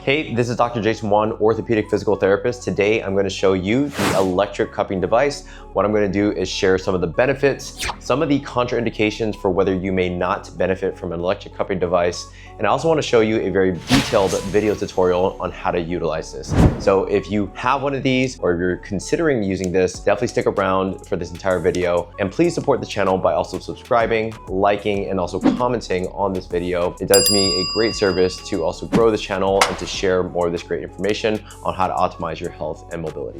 Hey, this is Dr. Jason Won, orthopedic physical therapist. Today, I'm going to show you the electric cupping device. What I'm going to do is share some of the benefits, some of the contraindications for whether you may not benefit from an electric cupping device. And I also want to show you a very detailed video tutorial on how to utilize this. So if you have one of these or you're considering using this, definitely stick around for this entire video. And please support the channel by also subscribing, liking, and also commenting on this video. It does me a great service to also grow this channel and to share more of this great information on how to optimize your health and mobility.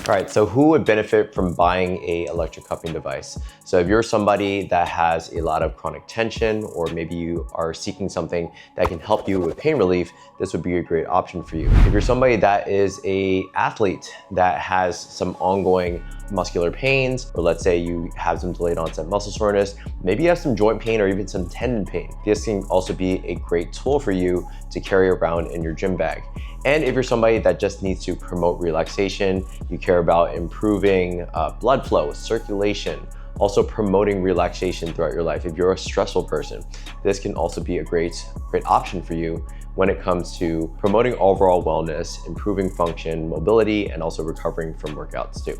All right, so who would benefit from buying a electric cupping device? So if you're somebody that has a lot of chronic tension, or maybe you are seeking something that can help you with pain relief, this would be a great option for you. If you're somebody that is an athlete that has some ongoing muscular pains, or let's say you have some delayed onset muscle soreness, maybe you have some joint pain or even some tendon pain, this can also be a great tool for you to carry around in your gym bag. And if you're somebody that just needs to promote relaxation, you care about improving blood flow, circulation, also promoting relaxation throughout your life. If you're a stressful person, this can also be a great option for you when it comes to promoting overall wellness, improving function, mobility, and also recovering from workouts too.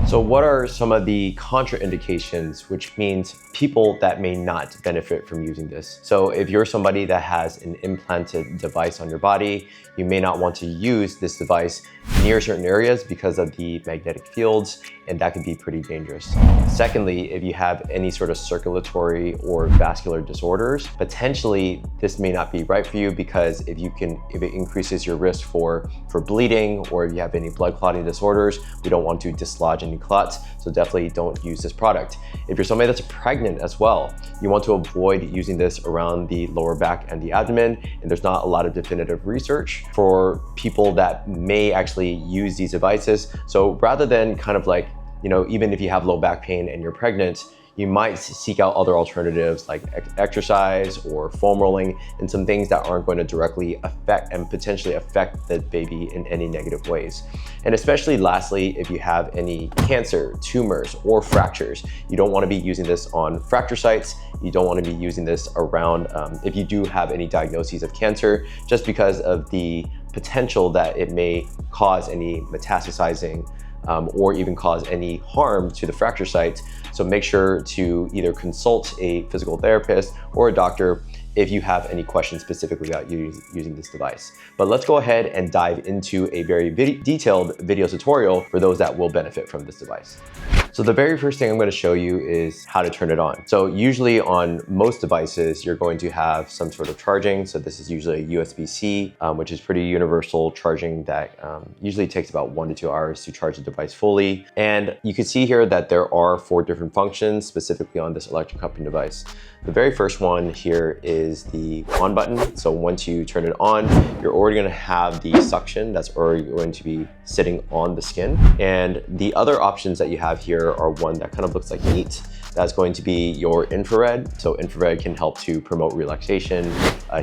So what are some of the contraindications, which means people that may not benefit from using this? So if you're somebody that has an implanted device on your body, you may not want to use this device near certain areas because of the magnetic fields, and that can be pretty dangerous. Secondly, if you have any sort of circulatory or vascular disorders, potentially this may not be right for you, because if it increases your risk for bleeding, or if you have any blood clotting disorders, we don't want to dislodge any clots, so definitely don't use this product. If you're somebody that's pregnant as well, you want to avoid using this around the lower back and the abdomen, and there's not a lot of definitive research for people that may actually use these devices. So rather than kind of like, even if you have low back pain and you're pregnant, you might seek out other alternatives like exercise or foam rolling, and some things that aren't going to directly affect and potentially affect the baby in any negative ways. And especially lastly, if you have any cancer, tumors, or fractures, you don't want to be using this on fracture sites. You don't want to be using this around if you do have any diagnoses of cancer, just because of the potential that it may cause any metastasizing or even cause any harm to the fracture site. So make sure to either consult a physical therapist or a doctor if you have any questions specifically about using this device. But let's go ahead and dive into a very detailed video tutorial for those that will benefit from this device. So the very first thing I'm going to show you is how to turn it on. So usually on most devices, you're going to have some sort of charging. So this is usually a USB-C, which is pretty universal charging that usually takes about 1 to 2 hours to charge the device fully. And you can see here that there are 4 different functions specifically on this electric cupping device. The very first one here is the on button. So once you turn it on, you're already going to have the suction that's already going to be sitting on the skin. And the other options that you have here are one that kind of looks like meat. That's going to be your infrared. So infrared can help to promote relaxation,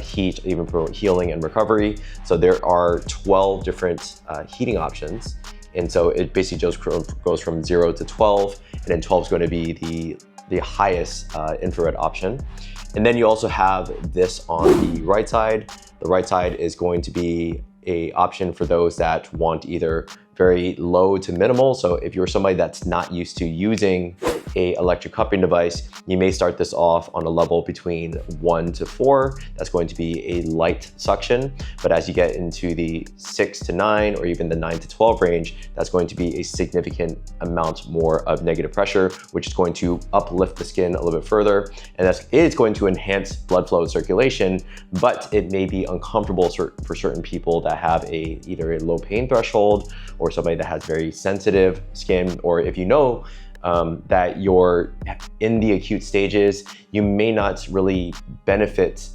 heat, even promote healing and recovery. So there are 12 different heating options. And so it basically just goes from 0 to 12, and then 12 is going to be the highest infrared option. And then you also have this on the right side. The right side is going to be an option for those that want either very low to minimal. So if you're somebody that's not used to using a electric cupping device, you may start this off on a level between 1 to 4. That's going to be a light suction. But as you get into the 6 to 9 or even the 9 to 12 range, that's going to be a significant amount more of negative pressure, which is going to uplift the skin a little bit further. And it is going to enhance blood flow and circulation, but it may be uncomfortable for certain people that have either a low pain threshold, or somebody that has very sensitive skin, or if you know that you're in the acute stages, you may not really benefit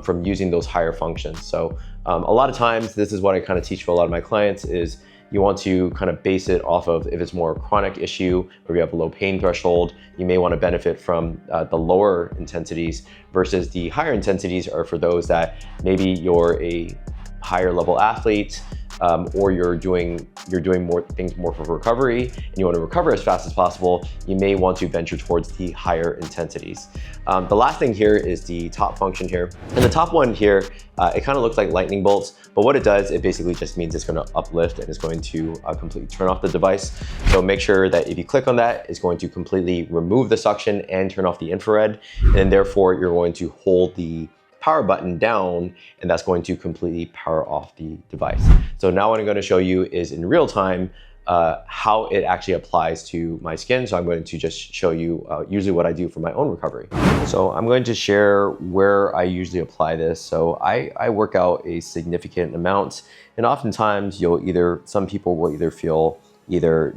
from using those higher functions. So a lot of times, this is what I kind of teach for a lot of my clients, is you want to kind of base it off of if it's more a chronic issue or you have a low pain threshold, you may want to benefit from the lower intensities, versus the higher intensities are for those that maybe you're a higher level athlete, or you're doing more things more for recovery, and you want to recover as fast as possible, you may want to venture towards the higher intensities. The last thing here is the top function here. And the top one here, it kind of looks like lightning bolts, but what it does, it basically just means it's going to uplift and it's going to completely turn off the device. So make sure that if you click on that, it's going to completely remove the suction and turn off the infrared, and therefore you're going to hold the power button down, and that's going to completely power off the device. So now what I'm going to show you is in real time how it actually applies to my skin. So I'm going to just show you usually what I do for my own recovery. So I'm going to share where I usually apply this. So I work out a significant amount, and oftentimes some people will either feel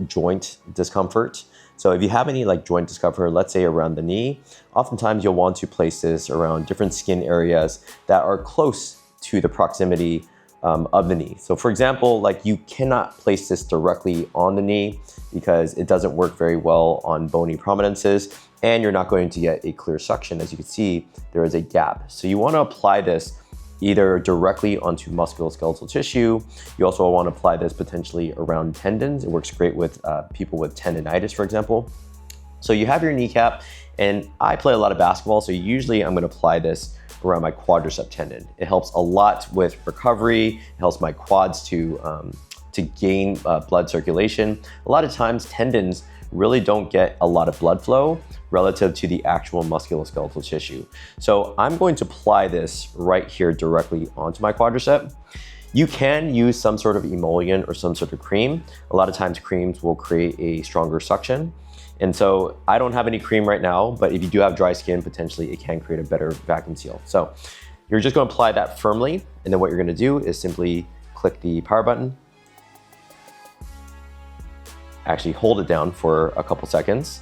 joint discomfort. So if you have any joint discomfort, let's say around the knee, oftentimes you'll want to place this around different skin areas that are close to the proximity of the knee. So for example, you cannot place this directly on the knee because it doesn't work very well on bony prominences, and you're not going to get a clear suction. As you can see, there is a gap. So you want to apply this either directly onto musculoskeletal tissue. You also want to apply this potentially around tendons. It works great with people with tendinitis, for example. So you have your kneecap, and I play a lot of basketball, so usually I'm going to apply this around my quadricep tendon. It helps a lot with recovery. It helps my quads to gain blood circulation. A lot of times tendons really don't get a lot of blood flow relative to the actual musculoskeletal tissue. So I'm going to apply this right here directly onto my quadricep. You can use some sort of emollient or some sort of cream. A lot of times creams will create a stronger suction. And so I don't have any cream right now, but if you do have dry skin, potentially it can create a better vacuum seal. So you're just going to apply that firmly, and then what you're going to do is simply click the power button. Actually hold it down for a couple seconds,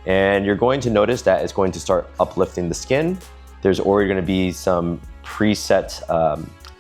and you're going to notice that it's going to start uplifting the skin. There's already going to be some preset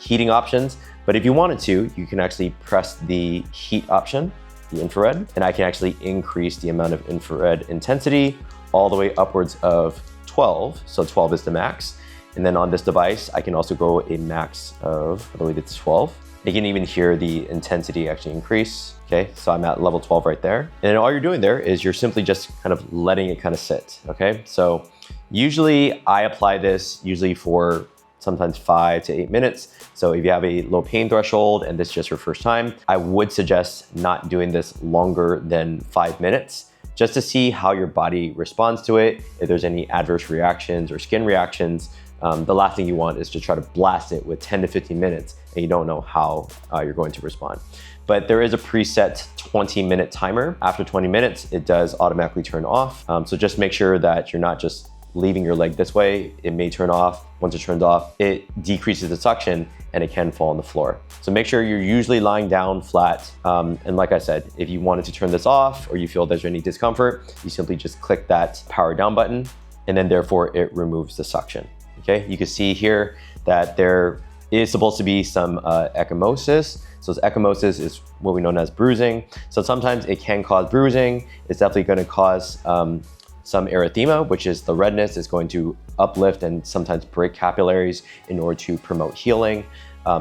heating options, but if you wanted to, you can actually press the heat option, the infrared, and I can actually increase the amount of infrared intensity all the way upwards of 12. So 12 is the max. And then on this device, I can also go a max of, I believe it's 12. You can even hear the intensity actually increase. Okay, so I'm at level 12 right there. And then all you're doing there is you're simply just kind of letting it kind of sit, okay? So usually I apply this for sometimes 5 to 8 minutes. So if you have a low pain threshold and this is just your first time, I would suggest not doing this longer than 5 minutes, just to see how your body responds to it, if there's any adverse reactions or skin reactions. The last thing you want is to try to blast it with 10 to 15 minutes and you don't know how you're going to respond. But there is a preset 20-minute timer. After 20 minutes, it does automatically turn off. So just make sure that you're not just leaving your leg this way. It may turn off. Once it turns off, it decreases the suction and it can fall on the floor. So make sure you're usually lying down flat. And like I said, if you wanted to turn this off or you feel there's any discomfort, you simply just click that power down button, and then therefore it removes the suction. Okay, you can see here that there is supposed to be some ecchymosis. So ecchymosis is what we know as bruising. So sometimes it can cause bruising. It's definitely going to cause some erythema, which is the redness. Is going to uplift and sometimes break capillaries in order to promote healing.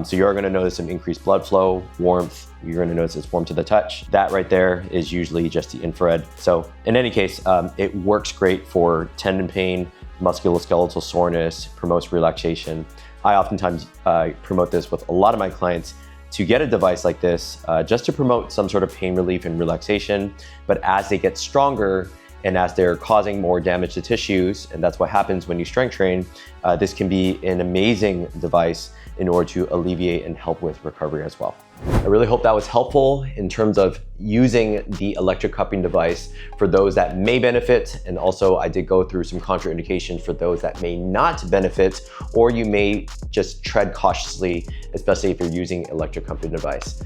So you're going to notice some increased blood flow, warmth. You're going to notice it's warm to the touch. That right there is usually just the infrared. So in any case, it works great for tendon pain, musculoskeletal soreness, promotes relaxation. I oftentimes promote this with a lot of my clients to get a device like this just to promote some sort of pain relief and relaxation. But as they get stronger and as they're causing more damage to tissues, and that's what happens when you strength train, this can be an amazing device in order to alleviate and help with recovery as well. I really hope that was helpful in terms of using the electric cupping device for those that may benefit. And also I did go through some contraindications for those that may not benefit, or you may just tread cautiously, especially if you're using electric cupping device.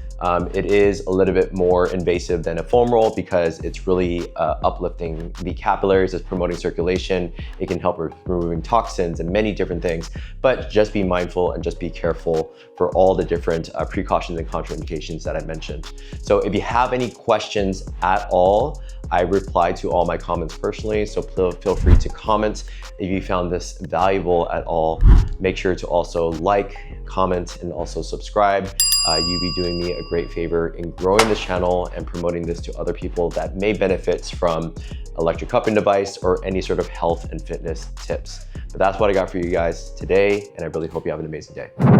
It is a little bit more invasive than a foam roll because it's really uplifting the capillaries, it's promoting circulation. It can help with removing toxins and many different things, but just be mindful and just be careful for all the different precautions and contraindications that I mentioned. So if you have any questions at all, I reply to all my comments personally, so feel free to comment. If you found this valuable at all, make sure to also like, comment, and also subscribe. you'd be doing me a great favor in growing this channel and promoting this to other people that may benefit from electric cupping device or any sort of health and fitness tips. But that's what I got for you guys today, and I really hope you have an amazing day.